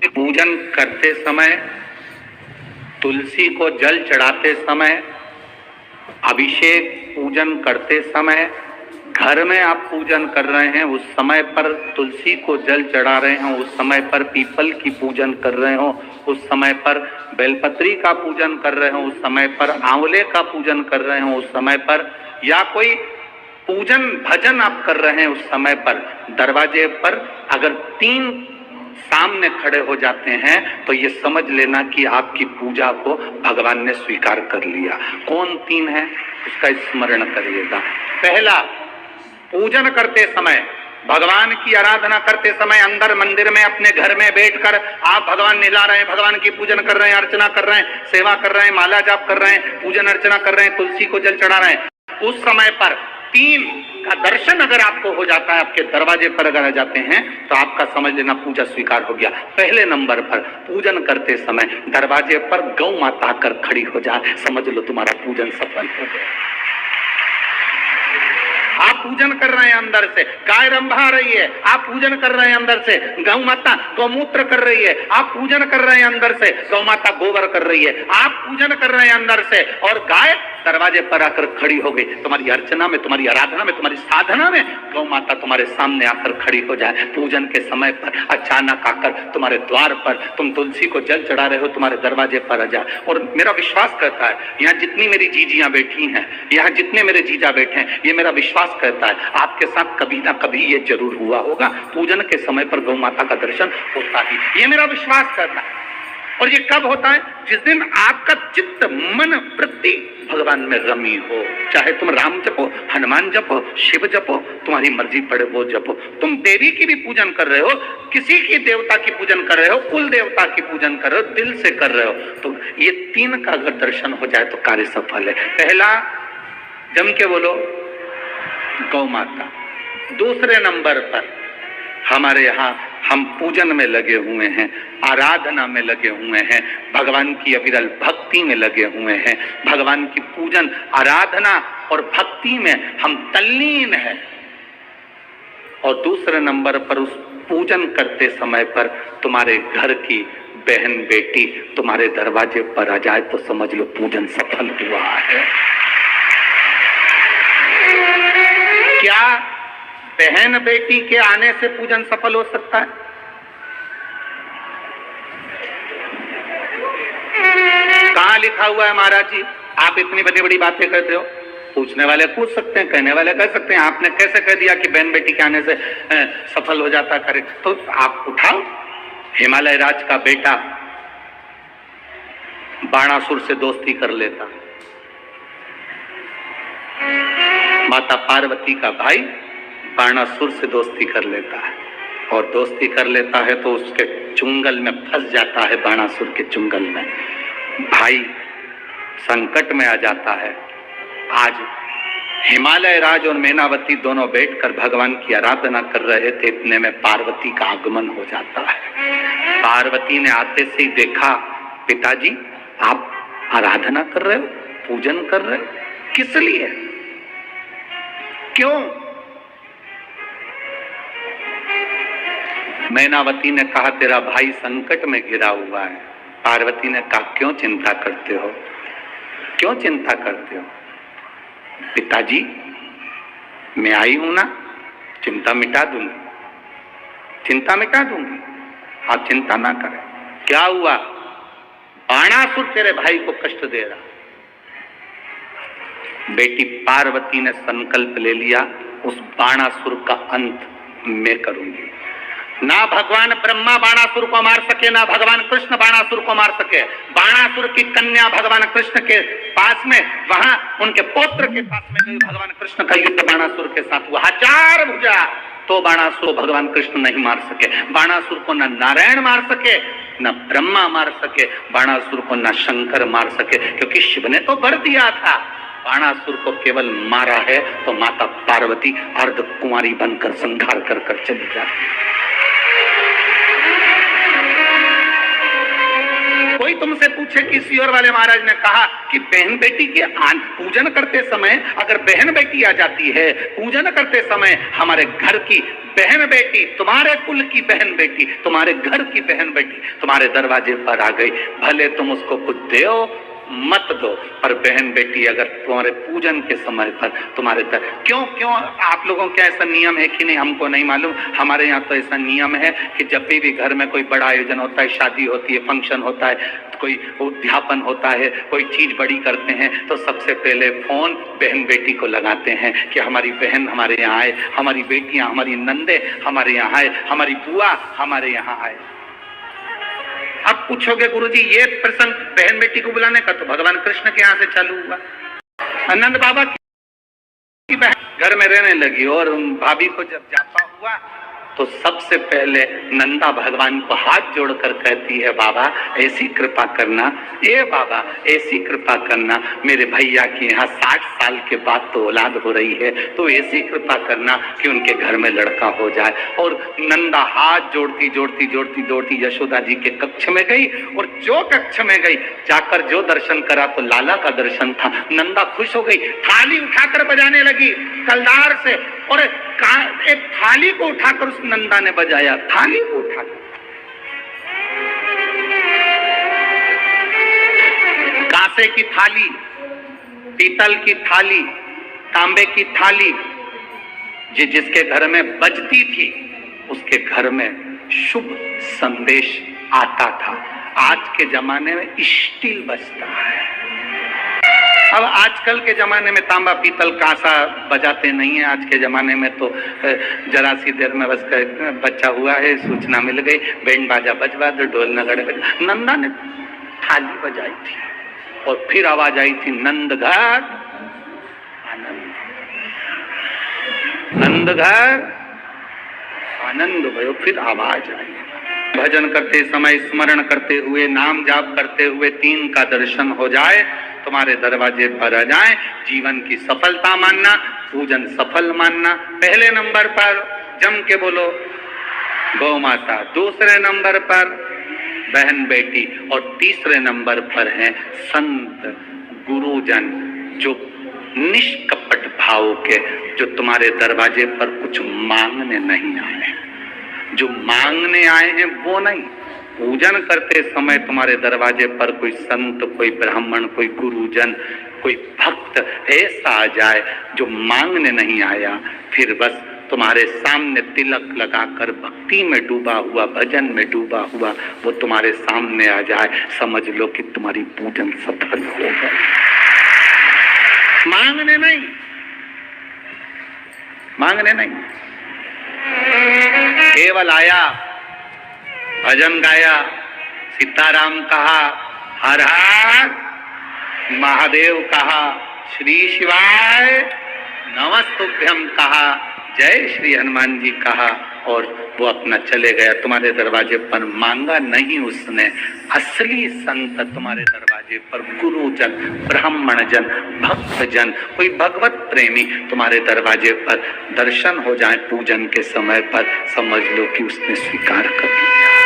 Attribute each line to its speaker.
Speaker 1: पूजन करते समय, तुलसी को जल चढ़ाते समय, अभिषेक पूजन करते समय, घर में आप पूजन कर रहे हैं उस समय पर तुलसी को जल चढ़ा रहे हैं, उस समय पर पीपल की पूजन कर रहे हो, उस समय पर बेलपत्री का पूजन कर रहे हो, उस समय पर आंवले का पूजन कर रहे हो, उस समय पर या कोई पूजन भजन आप कर रहे हैं, उस समय पर दरवाजे पर अगर 3 सामने खड़े हो जाते हैं तो ये समझ लेना कि आपकी पूजा को भगवान ने स्वीकार कर लिया। कौन 3 है उसका स्मरण करिएगा। पहला, पूजन करते समय, भगवान की आराधना करते समय अंदर मंदिर में अपने घर में बैठकर आप भगवान निला रहे हैं, भगवान की पूजन कर रहे हैं, अर्चना कर रहे हैं, सेवा कर रहे हैं, माला जाप कर रहे हैं, पूजन अर्चना कर रहे हैं, तुलसी को जल चढ़ा रहे हैं, उस समय पर 3 का दर्शन अगर आपको हो जाता है, आपके दरवाजे पर अगर आ जाते हैं तो आपका समझ लेना पूजा स्वीकार हो गया। पहले नंबर पर पूजन करते समय दरवाजे पर गौ माता आकर खड़ी हो जाए, समझ लो तुम्हारा पूजन सफल हो गया। आप पूजन कर रहे हैं अंदर से, गाय रंभा रही है, आप पूजन कर रहे हैं अंदर से, गौ माता गौमूत्र कर रही है, आप पूजन कर रहे हैं अंदर से, गौ माता गोबर कर रही है, आप पूजन कर रहे हैं अंदर से, और गाय दरवाजे पर आकर खड़ी हो गई। तुम्हारी अर्चना में, तुम्हारी आराधना में, तुम्हारी साधना में गौ माता तुम्हारे सामने आकर खड़ी हो जाए। पूजन के समय पर अचानक आकर तुम्हारे द्वार पर, तुम तुलसी को जल चढ़ा रहे हो, तुम्हारे दरवाजे पर आ जाए। और मेरा विश्वास करता है, यहाँ जितनी मेरी जीजियां बैठी हैं, यहाँ जितने मेरे जीजा बैठे हैं, ये मेरा विश्वास कहता है आपके साथ कभी ना कभी ये जरूर हुआ होगा, पूजन के समय पर गौ माता का दर्शन होता ही, ये मेरा विश्वास करता है। और ये कब होता है? जिस दिन आपका चित्त, मन, वृत्ति भगवान में रमी हो। चाहे तुम राम जपो, हनुमान जपो, शिव जपो, तुम्हारी मर्जी पड़े वो जपो। तुम देवी की भी पूजन कर रहे हो, किसी की देवता की पूजन कर रहे हो, कुल देवता की पूजन कर रहे हो, दिल से कर रहे हो, तो ये 3 का अगर दर्शन हो जाए तो कार्य सफल है। पहला, जम के बोलो गौ माता। दूसरे नंबर पर हमारे यहाँ हम पूजन में लगे हुए हैं, आराधना में लगे हुए हैं, भगवान की अविरल भक्ति में लगे हुए हैं, भगवान की पूजन, आराधना और भक्ति में हम तल्लीन हैं। और दूसरे नंबर पर उस पूजन करते समय पर तुम्हारे घर की बहन बेटी तुम्हारे दरवाजे पर आ जाए तो समझ लो पूजन सफल हुआ है। क्या बहन बेटी के आने से पूजन सफल हो सकता है? कहां लिखा हुआ है महाराज जी? आप इतनी बड़ी बड़ी बातें करते हो। पूछने वाले पूछ सकते हैं, कहने वाले कह सकते हैं, आपने कैसे कह दिया कि बहन बेटी के आने से सफल हो जाता करे? तो आप उठाओ, हिमालय राज का बेटा बाणासुर से दोस्ती कर लेता, माता पार्वती का भाई बाणासुर से दोस्ती कर लेता है, और दोस्ती कर लेता है तो उसके चुंगल में फंस जाता है, बाणासुर के चुंगल में भाई संकट में आ जाता है। आज हिमालय राज और मैनावती दोनों बैठकर भगवान की आराधना कर रहे थे, इतने में पार्वती का आगमन हो जाता है। पार्वती ने आते से ही देखा, पिताजी आप आराधना कर रहे हो, पूजन कर रहे हो, किस लिए, क्यों? मैनावती ने कहा तेरा भाई संकट में घिरा हुआ है। पार्वती ने कहा क्यों चिंता करते हो, क्यों चिंता करते हो? पिताजी मैं आई हूं ना, चिंता मिटा दूंगी, चिंता मिटा दूंगी, आप चिंता ना करें। क्या हुआ? बाणासुर तेरे भाई को कष्ट दे रहा। बेटी पार्वती ने संकल्प ले लिया, उस बाणासुर का अंत मैं करूंगी। ना भगवान ब्रह्मा बाणासुर को मार सके, ना भगवान कृष्ण बाणासुर को मार सके। बाणासुर की कन्या भगवान कृष्ण के पास में, वहां उनके पुत्र के पास में गई, भगवान कृष्ण का युद्ध बाणासुर के साथ हुआ, 1000 भुजा, तो बाणासुर भगवान कृष्ण नहीं मार सके। बाणासुर को न नारायण मार सके, न ब्रह्मा मार सके, बाणासुर को न शंकर मार सके, क्योंकि शिव ने तो वर दिया था। बाणासुर को केवल मारा है तो माता पार्वती अर्ध कुंवारी बनकर संहार कर कर चली जाती। कोई तुमसे पूछे कि सीहोर वाले महाराज ने कहा कि बहन बेटी के पूजन करते समय अगर बहन बेटी आ जाती है, पूजन करते समय हमारे घर की बहन बेटी, तुम्हारे कुल की बहन बेटी, तुम्हारे घर की बहन बेटी तुम्हारे दरवाजे पर आ गई, भले तुम उसको कुछ दो मत दो, पर बहन बेटी अगर तुम्हारे पूजन के समय पर तुम्हारे क्यों आप लोगों का ऐसा नियम है कि नहीं हमको नहीं मालूम। हमारे यहाँ तो ऐसा नियम है कि जब भी घर में कोई बड़ा आयोजन होता है, शादी होती है, फंक्शन होता है, कोई उद्यापन होता है, कोई चीज बड़ी करते हैं, तो सबसे पहले फोन बहन बेटी को लगाते हैं कि हमारी बहन हमारे यहाँ आए, हमारी बेटियां, हमारी नंदे हमारे यहाँ आए, हमारी बुआ हमारे यहाँ आए। अब पूछोगे गुरुजी ये प्रसंग बहन बेटी को बुलाने का तो भगवान कृष्ण के यहाँ से चालू हुआ। आनंद बाबा की बहन घर में रहने लगी और भाभी को जब जापा हुआ तो सबसे पहले नंदा भगवान को हाथ जोड़कर कहती है, बाबा ऐसी कृपा करना, ये बाबा ऐसी कृपा करना, मेरे भैया के यहाँ 60 साल के बाद तो औलाद हो रही है, तो ऐसी कृपा करना कि उनके घर में लड़का हो जाए। और नंदा हाथ जोड़ती जोड़ती जोड़ती जोड़ती यशोदा जी के कक्ष में गई, और जो कक्ष में गई जाकर जो दर्शन करा तो लाला का दर्शन था। नंदा खुश हो गई, थाली उठाकर बजाने लगी कलदार से, और एक थाली को उठाकर उस नंदा ने बजाया, थाली को उठाकर। कांसे की थाली, पीतल की थाली, तांबे की थाली, जिसके घर में बजती थी उसके घर में शुभ संदेश आता था। आज के जमाने में स्टील बजता है। अब आजकल के जमाने में तांबा पीतल कांसा बजाते नहीं है। आज के जमाने में तो जरा सी देर में बस बच्चा हुआ है, सूचना मिल गई, बैंड बाजा बजवा दो, ढोल नगाड़े बजा। नंदा ने थाली बजाई थी और फिर आवाज आई थी, नंद घर आनंद, नंद घर आनंद भयो। फिर आवाज आई, भजन करते समय स्मरण करते हुए, नाम जाप करते हुए 3 का दर्शन हो जाए, तुम्हारे दरवाजे पर आ जाए, जीवन की सफलता मानना, पूजन सफल मानना। पहले नंबर पर जम के बोलो गौ माता, दूसरे नंबर पर बहन बेटी, और तीसरे नंबर पर है संत गुरुजन, जो निष्कपट भाव के, जो तुम्हारे दरवाजे पर कुछ मांगने नहीं आए। जो मांगने आए हैं वो नहीं, पूजन करते समय तुम्हारे दरवाजे पर कोई संत, कोई ब्राह्मण, कोई गुरुजन, कोई भक्त ऐसा आ जाए जो मांगने नहीं आया, फिर बस तुम्हारे सामने तिलक लगाकर भक्ति में डूबा हुआ, भजन में डूबा हुआ वो तुम्हारे सामने आ जाए, समझ लो कि तुम्हारी पूजन सफल हो गई। मांगने नहीं, मांगने नहीं, केवल आया, भजन गाया, सीताराम कहा, हर हर महादेव कहा, श्री शिवाय नमस्तुभ्यं कहा, जय श्री हनुमान जी कहा, और वो अपना चले गया। तुम्हारे दरवाजे पर मांगा नहीं उसने। असली संत तुम्हारे दरवाजे पर गुरुजन, ब्राह्मणजन, भक्तजन, कोई भगवत प्रेमी तुम्हारे दरवाजे पर दर्शन हो जाए पूजन के समय पर, समझ लो कि उसने स्वीकार कर लिया।